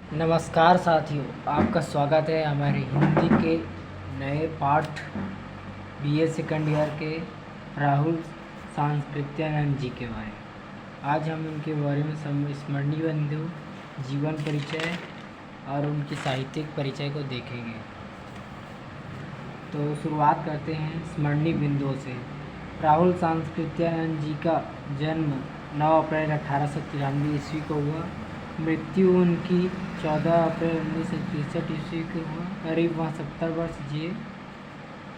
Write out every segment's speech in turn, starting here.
नमस्कार साथियों, आपका स्वागत है हमारे हिंदी के नए पाठ बीए सेकंड ईयर के राहुल सांस्कृत्यानंद जी के बारे में। आज हम उनके बारे में स्मरणीय बिंदु, जीवन परिचय और उनके साहित्यिक परिचय को देखेंगे। तो शुरुआत करते हैं स्मरणीय बिंदुओं से। राहुल सांस्कृत्यानंद जी का जन्म 9 अप्रैल 1893 ईस्वी को हुआ। मृत्यु उनकी 14 अप्रैल 1963 ईस्वी को हुआ। करीब वहाँ 70 वर्ष जिए।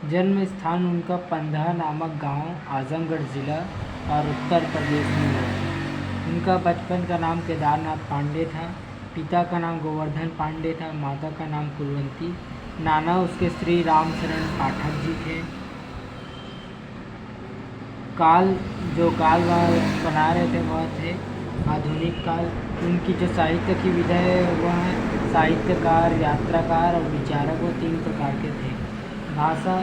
जन्म स्थान उनका पंधा नामक गांव आजमगढ़ जिला और उत्तर प्रदेश में हुआ। उनका बचपन का नाम केदारनाथ पांडे था। पिता का नाम गोवर्धन पांडे था। माता का नाम कुलवंती। नाना उसके श्री राम शरण पाठक जी थे। जो काल वह बना रहे थे वह थे आधुनिक काल। उनकी जो साहित्य की विधा है वह है साहित्यकार, यात्राकार और विचारक, वो 3 प्रकार के थे। भाषा,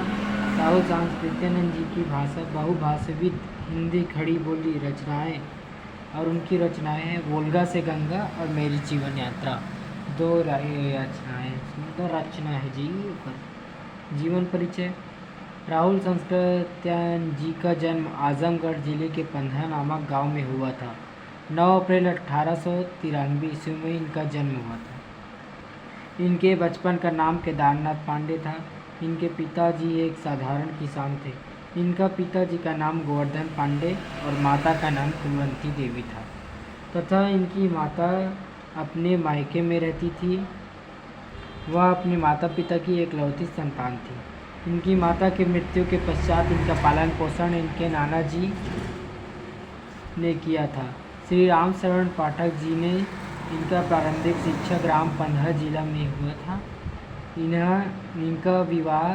राहुल सांस्कृत्यानंद जी की भाषा बहुभाषाविद हिंदी खड़ी बोली रचनाएं, और उनकी रचनाएं हैं वोल्गा से गंगा और मेरी जीवन यात्रा। 2 रचनाएं, मतलब रचना है जी। जीवन परिचय। राहुल सांस्कृत्यानंद जी का जन्म आजमगढ़ जिले के पंधा नामक गांव में हुआ था। 9 अप्रैल 1893 ईस्वी में इनका जन्म हुआ था। इनके बचपन का नाम केदारनाथ पांडे था। इनके पिताजी एक साधारण किसान थे। इनका पिताजी का नाम गोवर्धन पांडे और माता का नाम कुलवंती देवी था, तथा इनकी माता अपने मायके में रहती थी। वह अपने माता पिता की एकलौती संतान थी। इनकी माता की मृत्यु के पश्चात इनका पालन पोषण इनके नाना जी ने किया था। श्री राम शरण पाठक जी ने इनका प्रारंभिक शिक्षा ग्राम पंधा जिला में हुआ था। इनका विवाह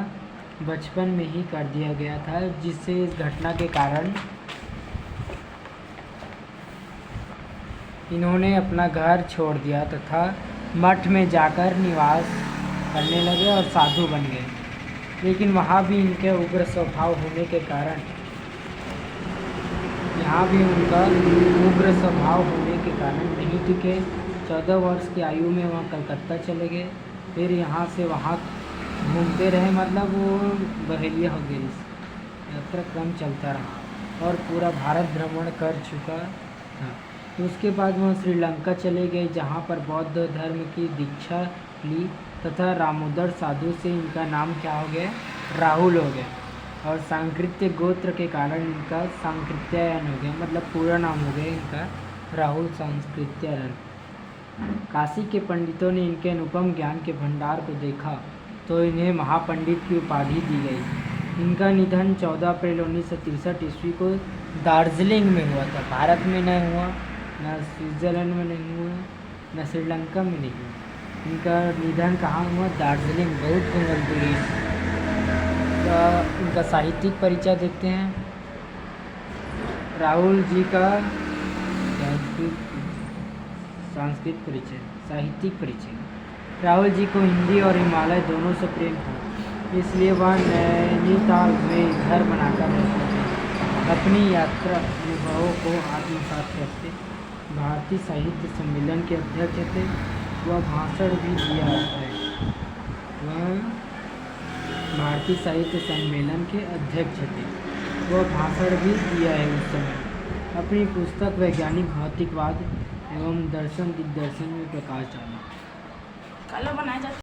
बचपन में ही कर दिया गया था, जिससे इस घटना के कारण इन्होंने अपना घर छोड़ दिया तथा मठ में जाकर निवास करने लगे और साधु बन गए। लेकिन वहाँ भी इनके उग्र स्वभाव होने के कारण नहीं टिके। 14 वर्ष की आयु में वहाँ कलकत्ता चले गए। फिर यहाँ से वहाँ घूमते रहे, मतलब वो बहेलिया हो गई। यात्रा क्रम चलता रहा और पूरा भारत भ्रमण कर चुका था। तो उसके बाद वह श्रीलंका चले गए, जहाँ पर बौद्ध धर्म की दीक्षा ली तथा रामोदर साधु से इनका नाम क्या हो गया, राहुल हो गया। और सांकृत्य गोत्र के कारण इनका सांकृत्यायन हो गया, मतलब पूरा नाम हो गया इनका राहुल सांस्कृत्यायन। काशी के पंडितों ने इनके अनुपम ज्ञान के भंडार को देखा तो इन्हें महापंडित की उपाधि दी गई। इनका निधन 14 अप्रैल 1963 ईस्वी को दार्जिलिंग में हुआ था। भारत में नहीं हुआ, न स्विट्ज़रलैंड में नहीं हुआ, न श्रीलंका में नहीं हुआ। इनका निधन कहाँ हुआ? दार्जिलिंग, बहुत दूरी। इनका साहित्यिक परिचय देखते हैं। राहुल जी का साहित्यिक परिचय। राहुल जी को हिंदी और हिमालय दोनों से प्रेम था, इसलिए वह नैनीताल में घर बनाकर रहते थे। अपनी यात्रा अनुभवों को आत्मसात करते भारतीय साहित्य सम्मेलन के अध्यक्ष थे। वह भाषण भी दिया है। वह भारतीय साहित्य सम्मेलन के अध्यक्ष थे। वह भाषण भी दिया है उस समय। अपनी पुस्तक वैज्ञानिक भौतिकवाद एवं दर्शन दिग्दर्शन में प्रकाश डाला।